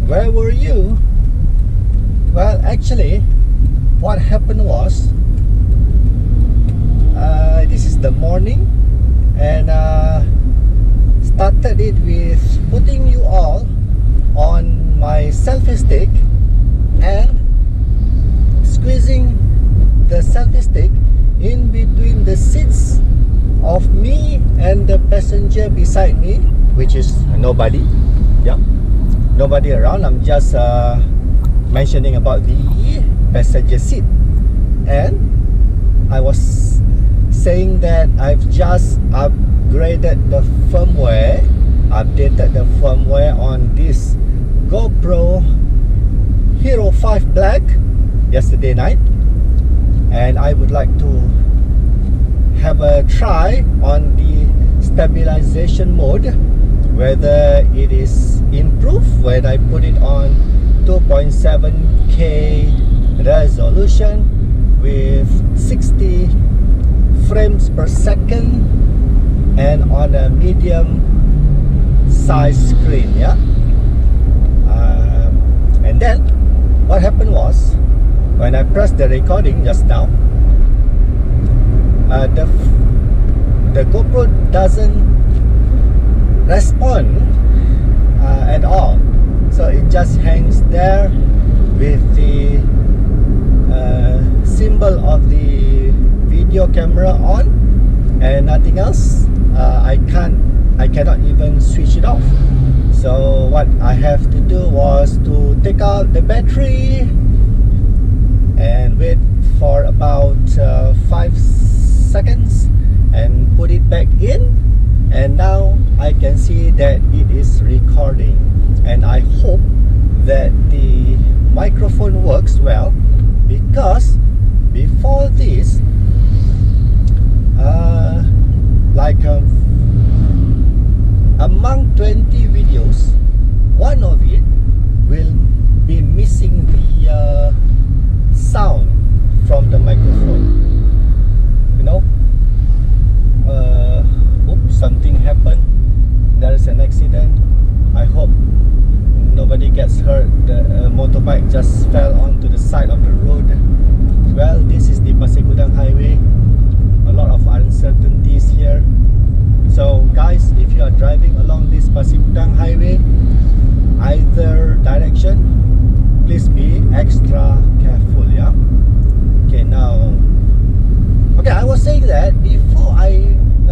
Where were you? Well, actually, what happened was, this is the morning, and started it with putting you all on my selfie stick and squeezing the selfie stick in between the seats of me and the passenger beside me, which is nobody. Yeah, nobody around. I'm just mentioning about the passenger seat, and I was saying that I've just updated the firmware on this GoPro Hero 5 Black yesterday night, and I would like to have a try on the stabilization mode, whether it is improved when I put it on 2.7K resolution with 60 frames per second and on a medium size screen. Yeah. And then what happened was, when I pressed the recording just now, the GoPro doesn't respond at all. So it just hangs there with the symbol of the video camera on and nothing else. I cannot even switch it off. So what I have to do was to take out the battery and wait for about 5 seconds and put it back in, and now I can see that it is recording, and I hope that the microphone works well, because before this among 20 videos, one of it will be missing the sound from the microphone. You know, oops, something happened. There is an accident. I hope nobody gets hurt. The motorbike just fell onto the side of the road. Well, this is the Pasir Gudang Highway. A lot of uncertainties here. So guys, if you are driving along this Pasir Gudang Highway, either direction, please be extra careful. Yeah. Okay, now, okay, I was saying that before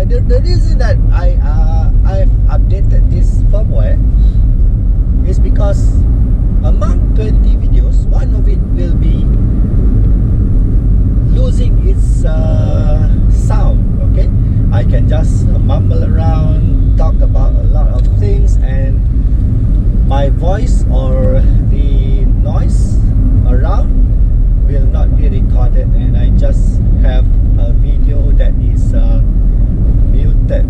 the reason that I've updated this firmware is because among 20 videos, one of it will be losing its sound. Okay, I can just mumble around, talk about a lot of things, and my voice or the noise around will not be recorded, and I just have a video that is muted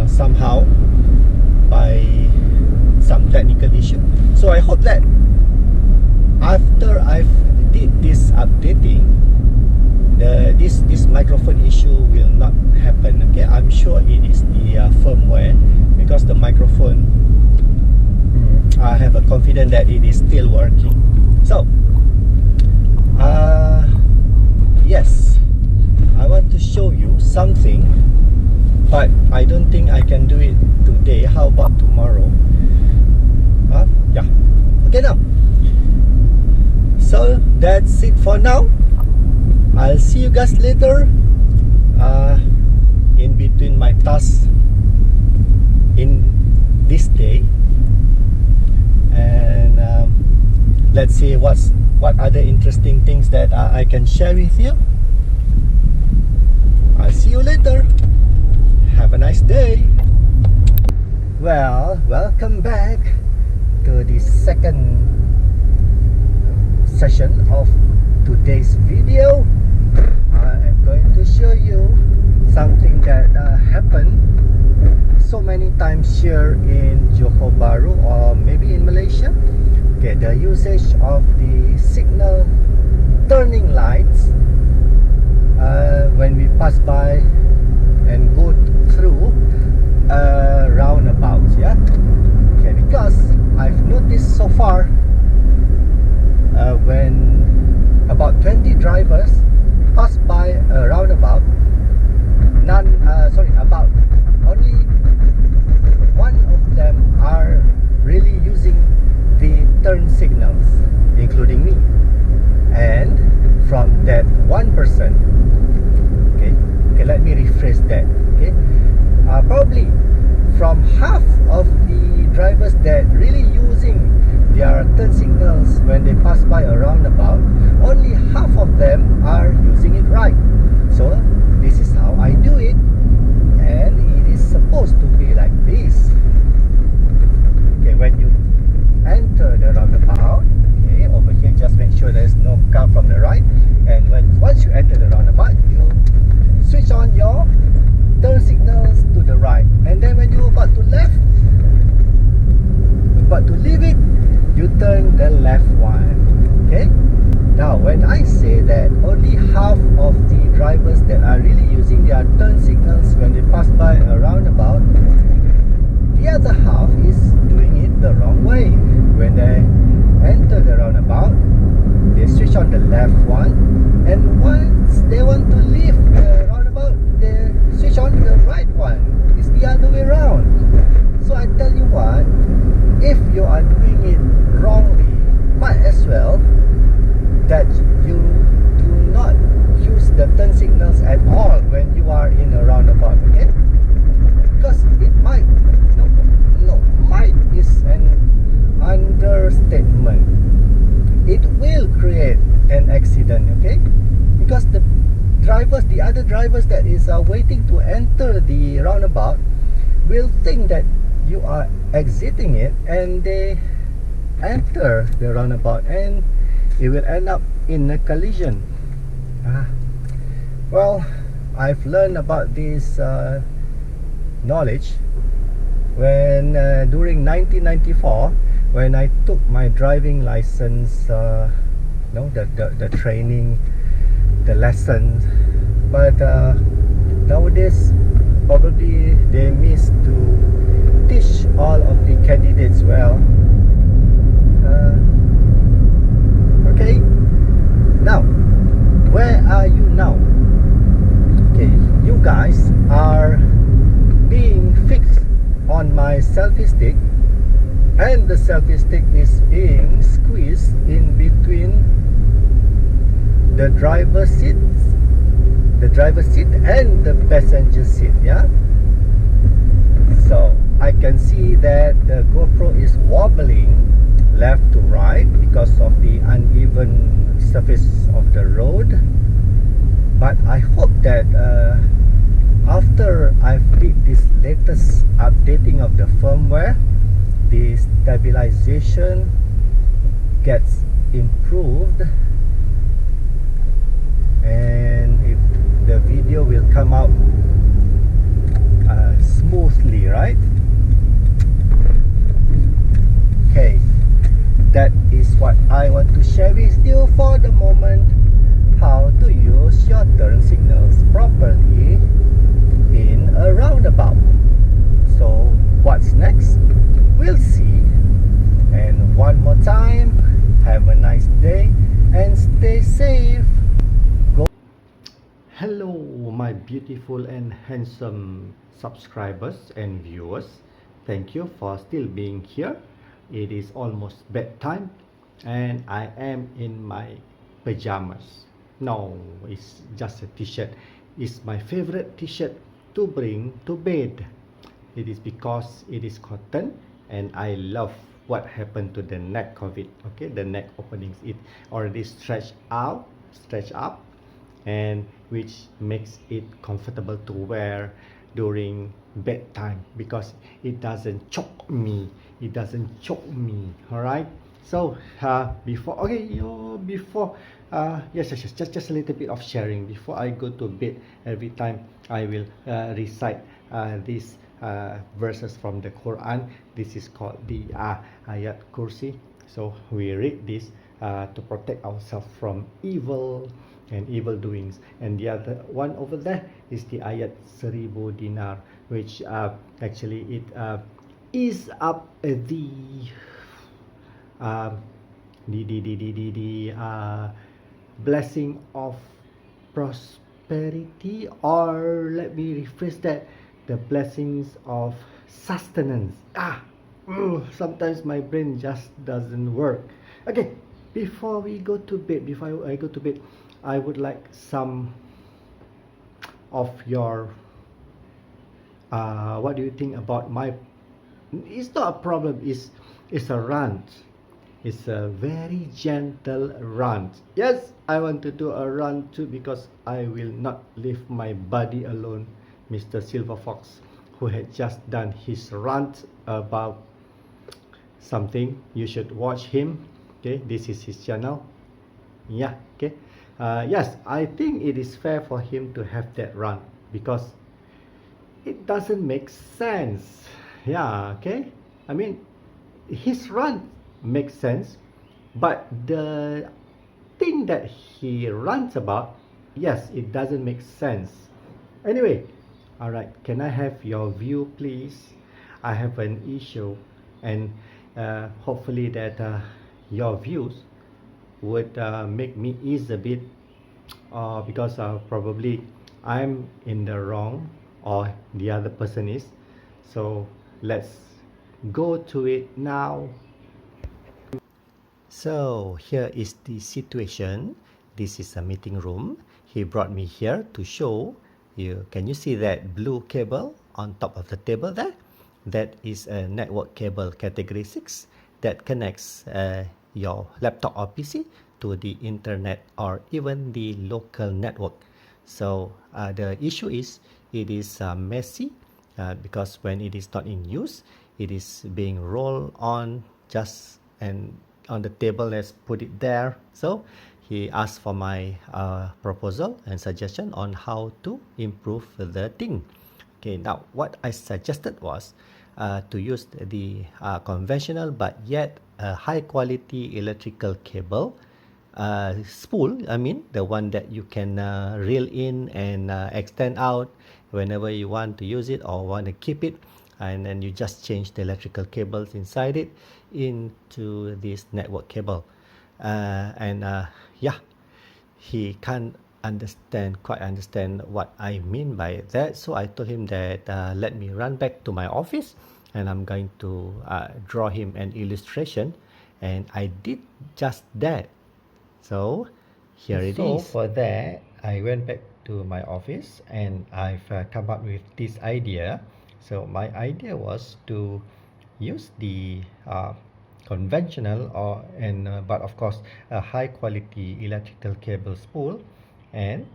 somehow by some technical issue. So I hope that after I've did this updating, this microphone issue will not happen. Okay, I'm sure it is the firmware, because the microphone, I have a confidence that it is still working. So yes, I want to show you something, but I don't think I can do it today. How about tomorrow? Yeah. Okay, now, so that's it for now. I'll see you guys later in between my tasks in this day, and let's see what other interesting things that I can share with you. I'll see you later. Have a nice day. Well, welcome back to the second session of today's video. I am going to show you something that happened so many times here in Johor Bahru, or maybe in Malaysia. Okay, the usage of the signal turning lights when we pass by and go through roundabouts. Yeah. Okay, because I've noticed 1%. Okay, let me rephrase that. Okay, probably from half of the drivers that really using their turn signals when they pass by a roundabout, only half of them are using it right. So this is how I do it, and it is supposed to be like this. Okay, when you enter the roundabout, okay, over here just make sure there's no car from the right, and once you enter the roundabout, you switch on your turn signals to the right, and then when you're about to leave it, you turn the left one. Okay, now when I say that only half of the drivers that are really using their turn signals when they pass by a roundabout, the other half is doing it the wrong way. When they enter the roundabout, they switch on the left one, and once they want to leave the roundabout, they switch on the right one. It's the other way around. So I tell you what, if you are doing it wrongly, might as well that you do not use the turn signals at all when you are in a roundabout, okay? Because it might, might is an understatement. It will create an accident, okay? Because the other drivers that is waiting to enter the roundabout will think that you are exiting it, and they enter the roundabout, and it will end up in a collision. Well, I've learned about this knowledge when during 1994, when I took my driving license, the training, the lessons. But nowadays probably they miss to teach all of the candidates well. Okay, now where are you now? Okay, you guys are being fixed on my selfie stick, and the selfie stick is being squeezed in between the driver's seat and the passenger seat. Yeah, so I can see that the GoPro is wobbling left to right because of the uneven surface of the road. But I hope that after I've did this latest updating of the firmware, the stabilization gets improved, and if the video will come out smoothly, right? Okay, that is what I want to share with you for the moment, how to use your turn signals properly in a roundabout. So what's next? We'll see. And one more time, have a nice day and stay safe. Hello, my beautiful and handsome subscribers and viewers. Thank you for still being here. It is almost bedtime and I am in my pajamas. No, it's just a t-shirt. It's my favorite t-shirt to bring to bed. It is because it is cotton, and I love what happened to the neck of it. Okay, the neck openings, it already stretched up, and which makes it comfortable to wear during bedtime because it doesn't choke me. All right. So before yes, just a little bit of sharing before I go to bed. Every time I will recite these verses from the Quran. This is called the ayat kursi. So we read this to protect ourselves from evil and evil doings. And the other one over there is the ayat 1000 dinar, which actually it is up the blessing of prosperity, or let me rephrase that, the blessings of sustenance. Sometimes my brain just doesn't work. Okay, before I go to bed, I would like some of your what do you think about my, it's not a problem, it's a rant. It's a very gentle rant. Yes, I want to do a rant too because I will not leave my buddy alone, Mr. Silver Fox, who had just done his rant about something. You should watch him. Okay, this is his channel. Yeah, okay. Yes, I think it is fair for him to have that rant because it doesn't make sense. Yeah, okay. I mean, his rant makes sense, but the thing that he rants about, yes, it doesn't make sense. Anyway, all right, can I have your view, please? I have an issue, and hopefully that your views would make me ease a bit, because probably I'm in the wrong or the other person is. So let's go to it now. So here is the situation. This is a meeting room. He brought me here to show you. Can you see that blue cable on top of the table there? That is a network cable category 6 that connects your laptop or PC to the internet or even the local network. So the issue is it is messy because when it is not in use, it is being rolled on just and on the table. Let's put it there. So he asked for my proposal and suggestion on how to improve the thing. Okay, now what I suggested was to use the conventional but yet high quality electrical cable spool. I mean the one that you can reel in and extend out whenever you want to use it or want to keep it, and then you just change the electrical cables inside it into this network cable. Yeah, he can't quite understand what I mean by that. So I told him that let me run back to my office and I'm going to draw him an illustration, and I did just that. So here it is. So for that, I went back to my office and I've come up with this idea. So my idea was to use the conventional but of course a high quality electrical cable spool and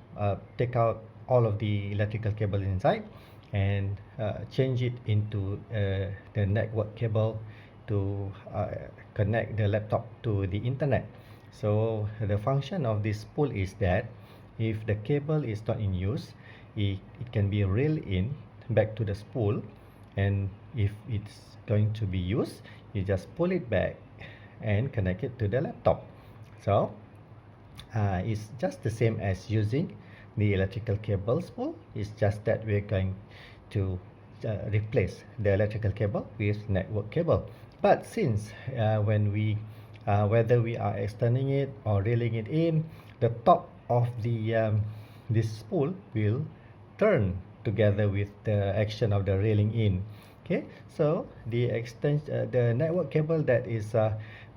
take out all of the electrical cable inside and change it into the network cable to connect the laptop to the internet. So the function of this spool is that if the cable is not in use, it can be reeled in back to the spool, and if it's going to be used, you just pull it back and connect it to the laptop. So it's just the same as using the electrical cable spool. It's just that we're going to replace the electrical cable with network cable. But since when we whether we are extending it or reeling it in, the top of the this spool will turn together with the action of the reeling in. Okay, so the the network cable that is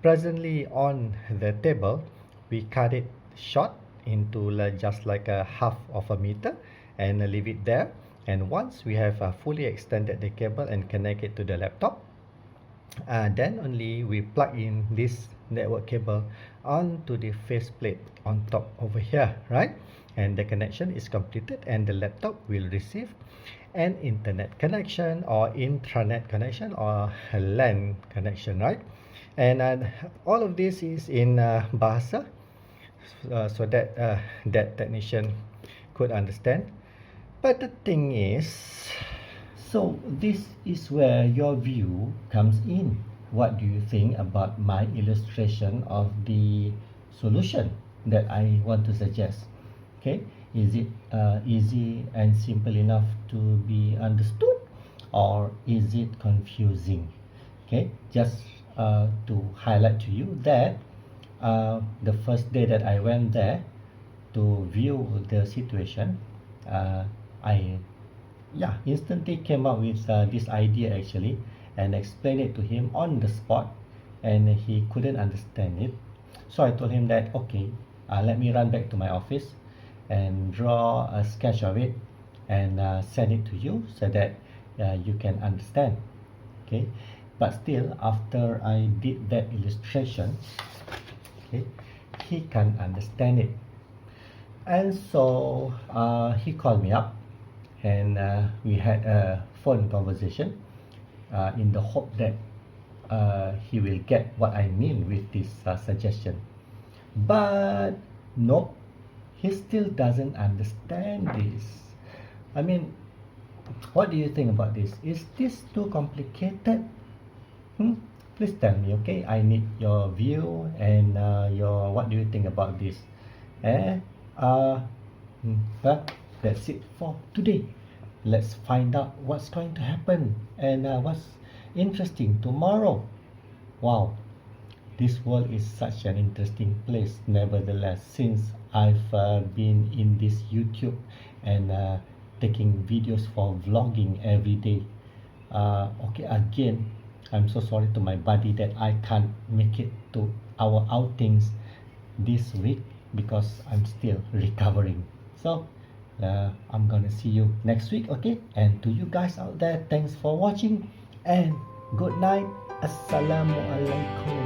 presently on the table, we cut it short into just like a half of a meter and leave it there. And once we have fully extended the cable and connect it to the laptop, then only we plug in this network cable onto the faceplate on top over here, right? And the connection is completed and the laptop will receive an internet connection or intranet connection or a LAN connection, right? And all of this is in Bahasa, so that that technician could understand. But the thing is, so this is where your view comes in. What do you think about my illustration of the solution that I want to suggest? Okay, is it easy and simple enough to be understood, or is it confusing? Okay, just to highlight to you that the first day that I went there to view the situation, I instantly came up with this idea actually and explained it to him on the spot, and he couldn't understand it. So I told him that okay, let me run back to my office and draw a sketch of it and send it to you so that you can understand. Okay, but still after I did that illustration, okay, he can't understand it, and so he called me up and we had a phone conversation in the hope that he will get what I mean with this suggestion. But nope, he still doesn't understand this. I mean, what do you think about this? Is this too complicated? Please tell me, okay? I need your view and your what do you think about this? Eh? Uh, well, that's it for today. Let's find out what's going to happen and what's interesting tomorrow. Wow, this world is such an interesting place. Nevertheless, since I've been in this YouTube and taking videos for vlogging every day. Okay, again, I'm so sorry to my buddy that I can't make it to our outings this week because I'm still recovering. So I'm gonna see you next week, okay? And to you guys out there, thanks for watching and good night. Assalamualaikum.